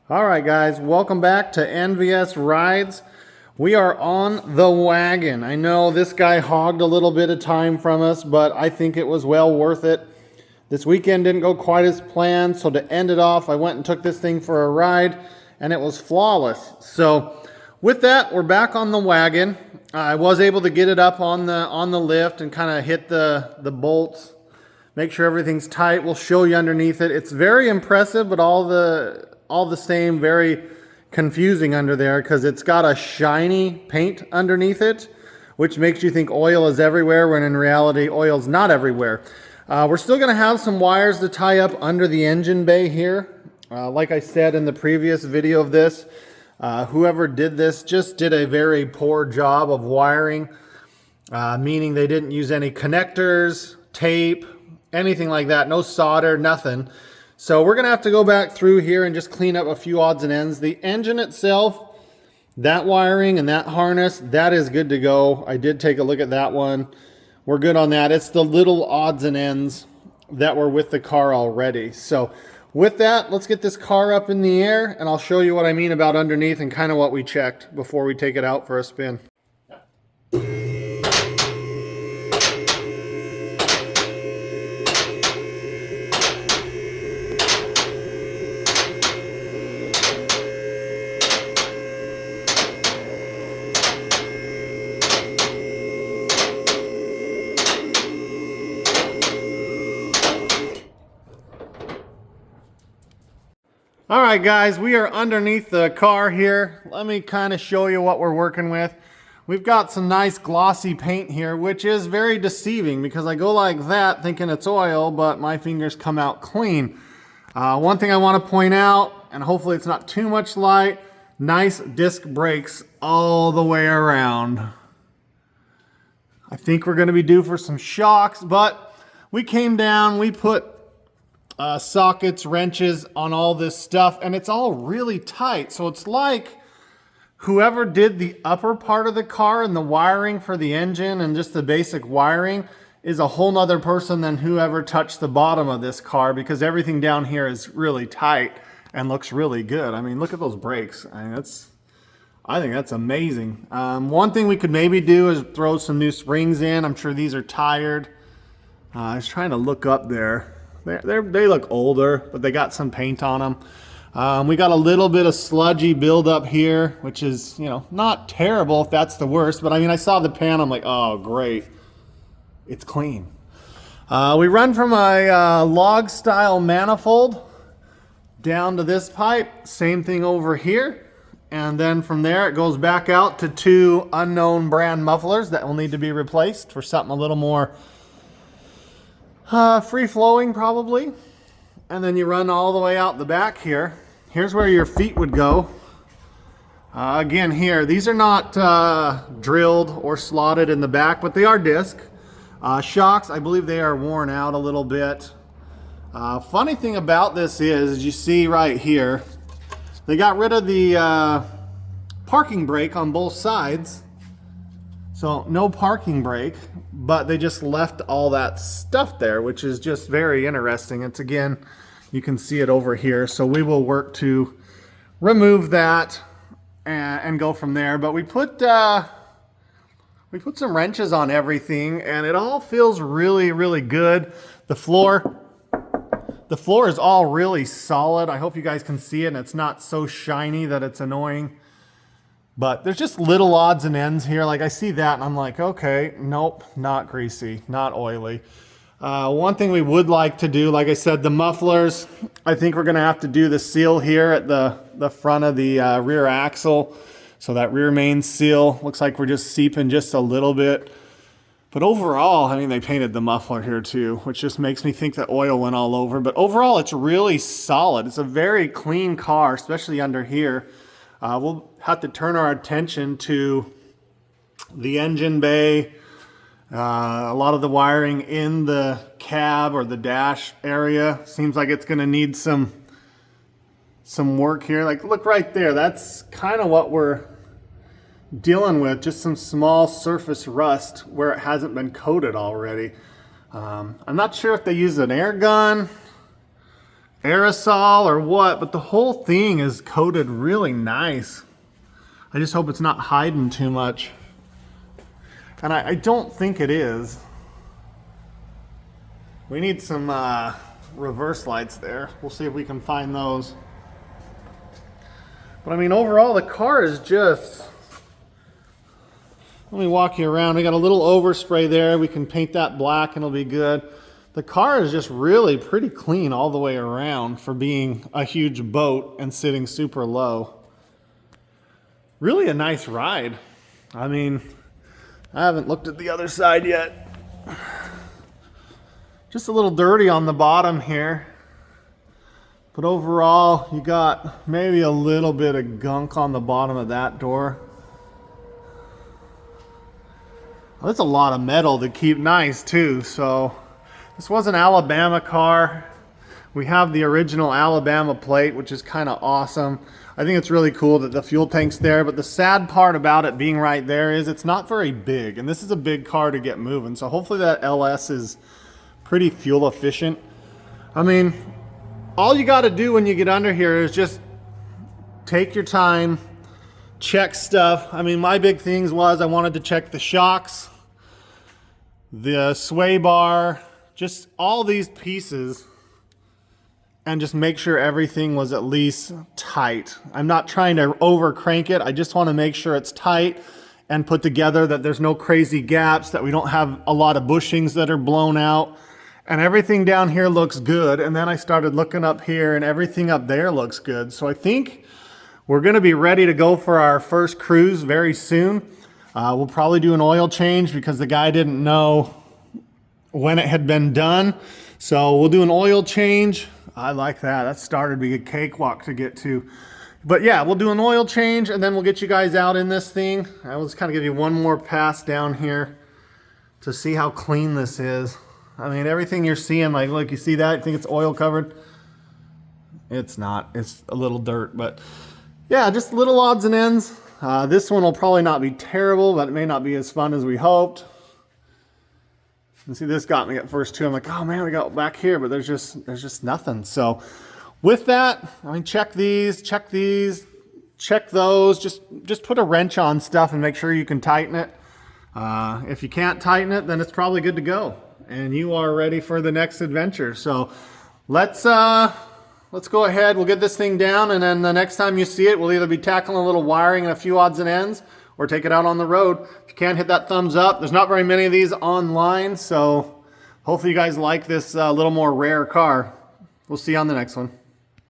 All right, guys, welcome back to NVS Rides. We are on the wagon. I know this guy hogged a little bit of time from us, but I think it was well worth it. This weekend didn't go quite as planned, so to end it off, I went and took this thing for a ride, and it was flawless. So with that, we're back on the wagon. I was able to get it up on the lift and kind of hit the bolts, make sure everything's tight. We'll show you underneath it. It's very impressive, but all the same, very confusing under there because it's got a shiny paint underneath it, which makes you think oil is everywhere when in reality oil's not everywhere. We're still going to have some wires to tie up under the engine bay here. Like I said in the previous video of this, whoever did this just did a very poor job of wiring, meaning they didn't use any connectors, tape, anything like that, no solder, nothing. So we're going to have to go back through here and just clean up a few odds and ends. The engine itself, that wiring and that harness, that is good to go. I did take a look at that one. We're good on that. It's the little odds and ends that were with the car already. So with that, let's get this car up in the air and I'll show you what I mean about underneath and kind of what we checked before we take it out for a spin. All right, guys, we are underneath the car here. Let me kind of show you what we're working with. We've got some nice glossy paint here, which is very deceiving because I go like that thinking it's oil, but my fingers come out clean. One thing I want to point out, and hopefully it's not too much light, nice disc brakes all the way around. I think we're going to be due for some shocks, but we came down, we put sockets, wrenches on all this stuff, and it's all really tight. So it's like whoever did the upper part of the car and the wiring for the engine and just the basic wiring is a whole nother person than whoever touched the bottom of this car, because everything down here is really tight and looks really good. I mean, look at those brakes. I think that's amazing. One thing we could maybe do is throw some new springs in. I'm sure these are tired. I was trying to look up there. They look older, but they got some paint on them. We got a little bit of sludgy buildup here, which is, you know, not terrible if that's the worst. But I mean, I saw the pan, I'm like, oh, great. It's clean. We run from a log style manifold down to this pipe. Same thing over here. And then from there, it goes back out to two unknown brand mufflers that will need to be replaced for something a little more free-flowing probably. And then you run all the way out the back here. Here's where your feet would go. Again here, these are not drilled or slotted in the back, but they are disc. Shocks, I believe they are worn out a little bit. Funny thing about this is you see right here, they got rid of the parking brake on both sides. So no parking brake, but they just left all that stuff there, which is just very interesting. It's, again, you can see it over here. So we will work to remove that and go from there. But we put some wrenches on everything and it all feels really, really good. The floor is all really solid. I hope you guys can see it and it's not so shiny that it's annoying. But there's just little odds and ends here. Like I see that and I'm like, okay, nope, not greasy, not oily. One thing we would like to do, like I said, the mufflers, I think we're gonna have to do the seal here at the front of the rear axle. So that rear main seal, looks like we're just seeping just a little bit. But overall, I mean, they painted the muffler here too, which just makes me think that oil went all over. But overall, it's really solid. It's a very clean car, especially under here. We'll have to turn our attention to the engine bay, a lot of the wiring in the cab or the dash area. Seems like it's going to need some work here. Like, look right there. That's kind of what we're dealing with, just some small surface rust where it hasn't been coated already. I'm not sure if they use an air gun. aerosol or what, but the whole thing is coated really nice. I just hope it's not hiding too much. And I don't think it is. We need some reverse lights there. We'll see if we can find those. But I mean, overall, the car is just... Let me walk you around. We got a little overspray there. We can paint that black and it'll be good. The car is just really pretty clean all the way around for being a huge boat and sitting super low. Really a nice ride. I mean, I haven't looked at the other side yet. Just a little dirty on the bottom here. But overall, you got maybe a little bit of gunk on the bottom of that door. Well, that's a lot of metal to keep nice too. So this was an Alabama car. We have the original Alabama plate, which is kind of awesome. I think it's really cool that the fuel tank's there, but the sad part about it being right there is it's not very big, and this is a big car to get moving. So hopefully that LS is pretty fuel efficient. I mean, all you got to do when you get under here is just take your time, check stuff. I mean, my big things was I wanted to check the shocks, the sway bar, just all these pieces, and just make sure everything was at least tight. I'm not trying to over crank it. I just want to make sure it's tight and put together, that there's no crazy gaps, that we don't have a lot of bushings that are blown out. And everything down here looks good. And then I started looking up here and everything up there looks good. So I think we're gonna be ready to go for our first cruise very soon. We'll probably do an oil change because the guy didn't know when it had been done. So we'll do an oil change. I like that. That started to be a cakewalk to get to. But yeah, we'll do an oil change and then we'll get you guys out in this thing. I will just kind of give you one more pass down here to see how clean this is. I mean, everything you're seeing, like, look, you see that? You think it's oil covered? It's not. It's a little dirt, but yeah, just little odds and ends. This one will probably not be terrible, but it may not be as fun as we hoped. And see, this got me at first too. I'm like, oh man, we got back here, but there's just nothing. So with that, I mean, check these, check those. Just put a wrench on stuff and make sure you can tighten it. If you can't tighten it, then it's probably good to go, and you are ready for the next adventure. So let's go ahead. We'll get this thing down, and then the next time you see it, we'll either be tackling a little wiring and a few odds and ends, or take it out on the road. If you can, hit that thumbs up. There's not very many of these online, so hopefully you guys like this little more rare car. We'll see you on the next one.